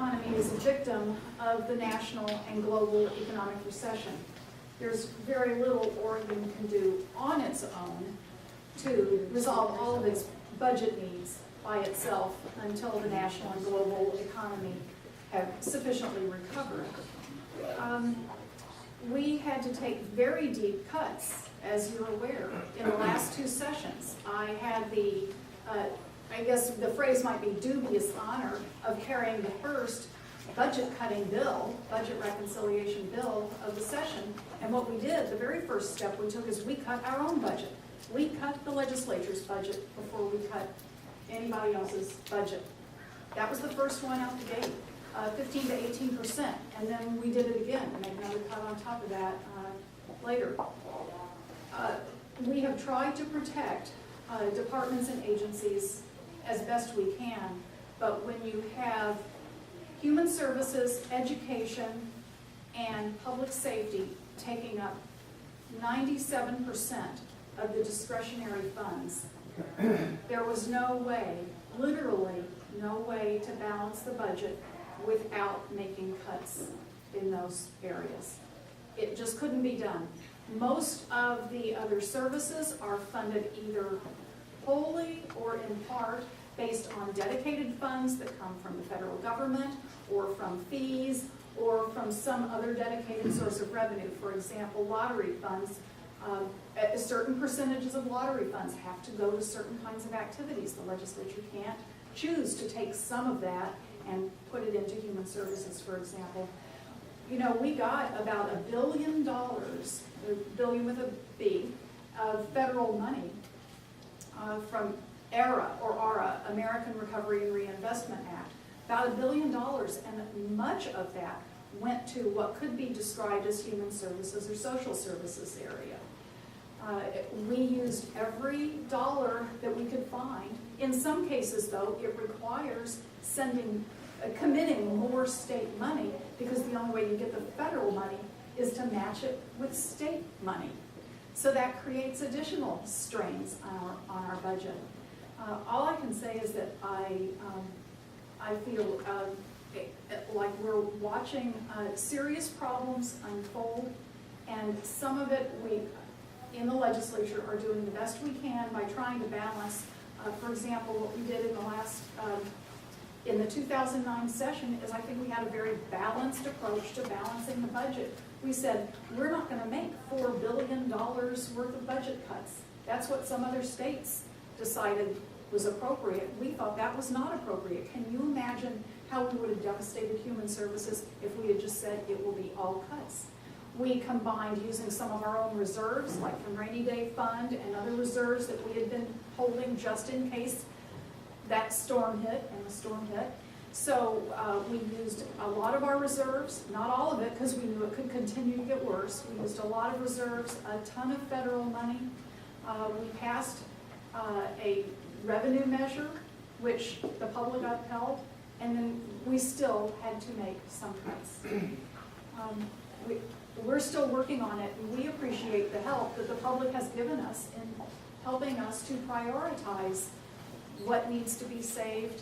economy is a victim of the national and global economic recession. There's very little Oregon can do on its own to resolve all of its budget needs by itself until the national and global economy have sufficiently recovered. We had to take very deep cuts, as you're aware, in the last two sessions. I had the, I guess the phrase might be dubious honor of carrying the first budget cutting bill, budget reconciliation bill of the session. And what we did, the very first step we took is we cut our own budget. We cut the legislature's budget before we cut anybody else's budget. That was the first one out the gate, 15 to 18%. And then we did it again, made another cut on top of that later. We have tried to protect departments and agencies as best we can, but when you have human services, education, and public safety taking up 97% of the discretionary funds, there was no way, literally no way, to balance the budget without making cuts in those areas. It just couldn't be done. Most of the other services are funded either wholly or in part based on dedicated funds that come from the federal government or from fees or from some other dedicated source of revenue. For example, lottery funds, certain percentages of lottery funds have to go to certain kinds of activities. The legislature can't choose to take some of that and put it into human services, for example. You know, we got about $1 billion, billion with a B, of federal money from ARA, American Recovery and Reinvestment Act. About $1 billion, and much of that went to what could be described as human services or social services area. We used every dollar that we could find. In some cases, though, it requires committing more state money, because the only way you get the federal money is to match it with state money. So that creates additional strains on our budget. All I can say is that I feel like we're watching serious problems unfold, and some of it we in the legislature are doing the best we can by trying to balance. For example, what we did in the last in the 2009 session is I think we had a very balanced approach to balancing the budget. We said, we're not going to make $4 billion worth of budget cuts. That's what some other states decided was appropriate. We thought that was not appropriate. Can you imagine how we would have devastated human services if we had just said it will be all cuts? We combined using some of our own reserves, like from Rainy Day Fund and other reserves that we had been holding just in case that storm hit, and the storm hit. So we used a lot of our reserves, not all of it, because we knew it could continue to get worse. We used a lot of reserves, a ton of federal money. We passed a revenue measure, which the public upheld, and then we still had to make some cuts. We're still working on it, and we appreciate the help that the public has given us in helping us to prioritize what needs to be saved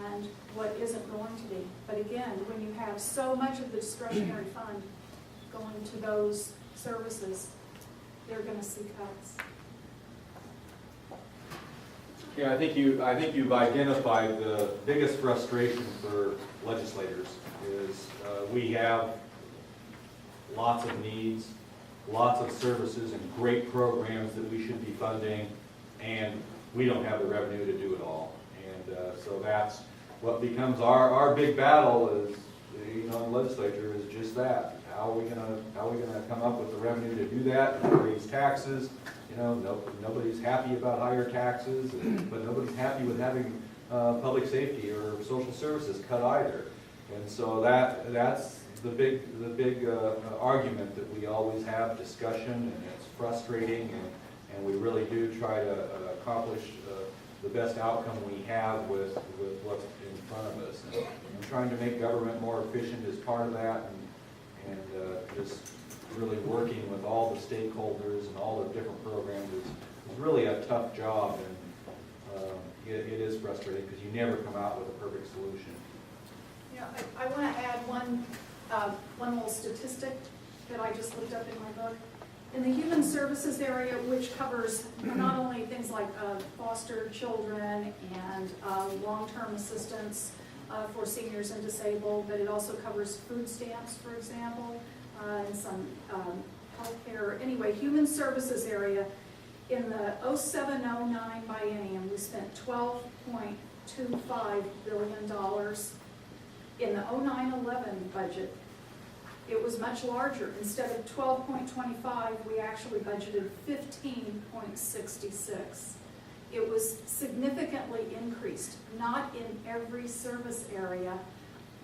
and what isn't going to be. But again, when you have so much of the discretionary fund going to those services, they're going to see cuts. Yeah, I think you've identified the biggest frustration for legislators is we have lots of needs, lots of services, and great programs that we should be funding, and we don't have the revenue to do it all. And so that's what becomes our big battle is, you know, in the legislature is just that. How are we gonna come up with the revenue to do that and raise taxes? You know, nobody's happy about higher taxes, but nobody's happy with having public safety or social services cut either. And so that's the big argument that we always have, discussion, and it's frustrating, and we really do try to accomplish the best outcome we have with what's in front of us. And trying to make government more efficient is part of that, and just really working with all the stakeholders and all the different programs is really a tough job, and it is frustrating because you never come out with a perfect solution. Yeah, I want to add one little statistic that I just looked up in my book. In the human services area, which covers not only things like foster children and long-term assistance for seniors and disabled, but it also covers food stamps, for example, and some healthcare. Anyway, human services area, in the 07-09 biennium, we spent $12.25 billion. In the 09-11 budget, it was much larger. Instead of 12.25, we actually budgeted 15.66. It was significantly increased, not in every service area,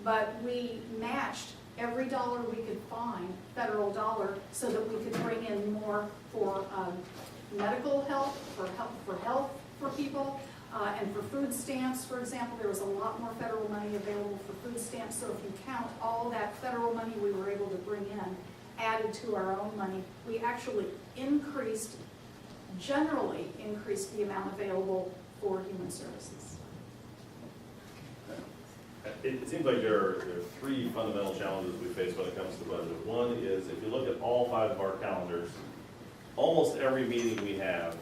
but we matched every dollar we could find, federal dollar, so that we could bring in more for medical health, for health for people, and for food stamps, for example. There was a lot more federal money available for food stamps, so if you count all that federal money we were able to bring in, added to our own money, we actually generally increased the amount available for human services. It seems like there are three fundamental challenges we face when it comes to budget. One is, if you look at all 5 of our calendars, almost every meeting we have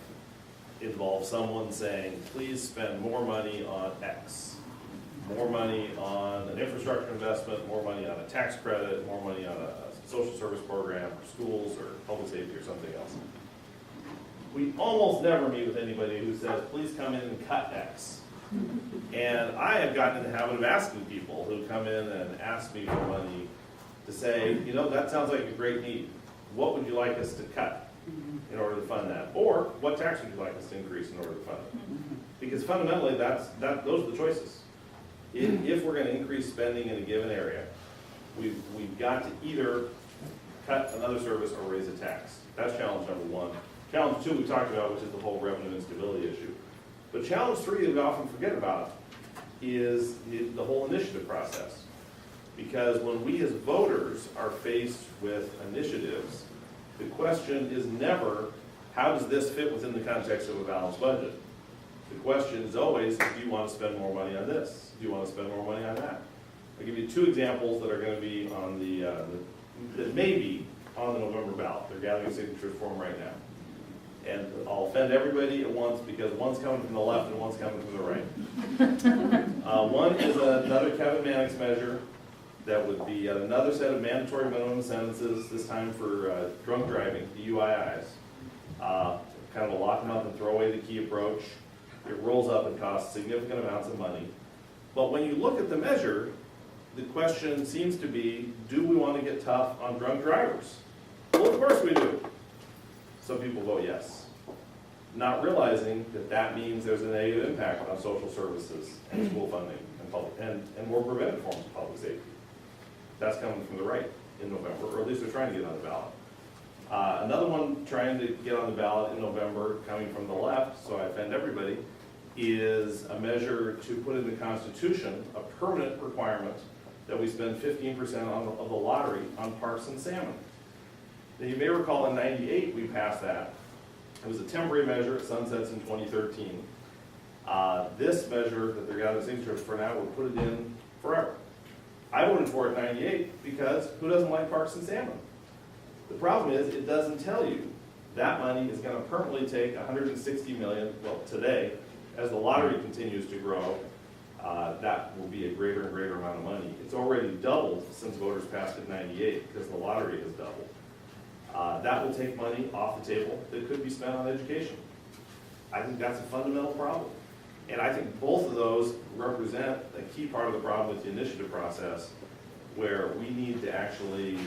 involves someone saying, please spend more money on X, more money on an infrastructure investment, more money on a tax credit, more money on a social service program, or schools, or public safety, or something else. We almost never meet with anybody who says, please come in and cut X. And I have gotten in the habit of asking people who come in and ask me for money to say, you know, that sounds like a great need. What would you like us to cut in order to fund that? Or what tax would you like us to increase in order to fund it? Because fundamentally, those are the choices. If we're going to increase spending in a given area, we've got to either cut another service or raise a tax. That's challenge number 1. Challenge 2 we talked about, which is the whole revenue and stability issue. But challenge 3 that we often forget about is the whole initiative process. Because when we as voters are faced with initiatives, the question is never, how does this fit within the context of a balanced budget? The question is always, do you want to spend more money on this? Do you want to spend more money on that? I'll give you 2 examples that are going to be on that may be on the November ballot. They're gathering signatures for them right now. And I'll offend everybody at once because one's coming from the left and one's coming from the right. One is another Kevin Mannix measure that would be another set of mandatory minimum sentences, this time for drunk driving, DUIs. Kind of a lock them up and throw away the key approach. It rolls up and costs significant amounts of money. But when you look at the measure, the question seems to be, do we want to get tough on drunk drivers? Well, of course we do. Some people vote yes, not realizing that that means there's a negative impact on social services and school funding and more preventive forms of public safety. That's coming from the right in November, or at least they're trying to get on the ballot. Another one trying to get on the ballot in November, coming from the left, so I offend everybody, is a measure to put in the Constitution a permanent requirement that we spend 15% of the lottery on parks and salmon. Now, you may recall in '98 we passed that. It was a temporary measure. It sunsets in 2013. This measure that they're gathering signatures for now will put it in forever. I voted for it in '98 because who doesn't like parks and salmon? The problem is it doesn't tell you that money is going to permanently take $160 million, well, today, as the lottery continues to grow, that will be a greater and greater amount of money. It's already doubled since voters passed it in '98 because the lottery has doubled. That will take money off the table that could be spent on education. I think that's a fundamental problem. And I think both of those represent a key part of the problem with the initiative process, where we need to actually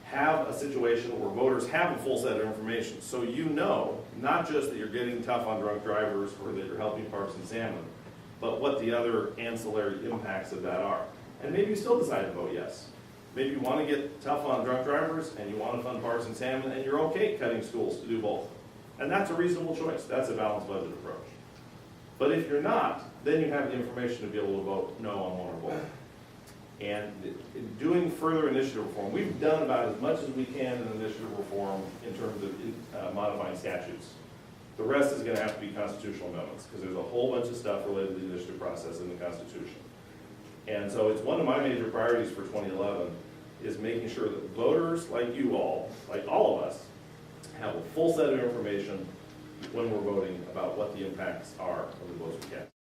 have a situation where voters have a full set of information. So you know, not just that you're getting tough on drunk drivers or that you're helping parks and salmon, but what the other ancillary impacts of that are. And maybe you still decide to vote yes. Maybe you want to get tough on drunk drivers and you want to fund parks and salmon and you're okay cutting schools to do both. And that's a reasonable choice. That's a balanced budget approach. But if you're not, then you have the information to be able to vote no on one or both. And doing further initiative reform, we've done about as much as we can in initiative reform in terms of modifying statutes. The rest is going to have to be constitutional amendments because there's a whole bunch of stuff related to the initiative process in the Constitution. And so it's one of my major priorities for 2011 is making sure that voters like you all, like all of us, have a full set of information when we're voting about what the impacts are of the votes we cast.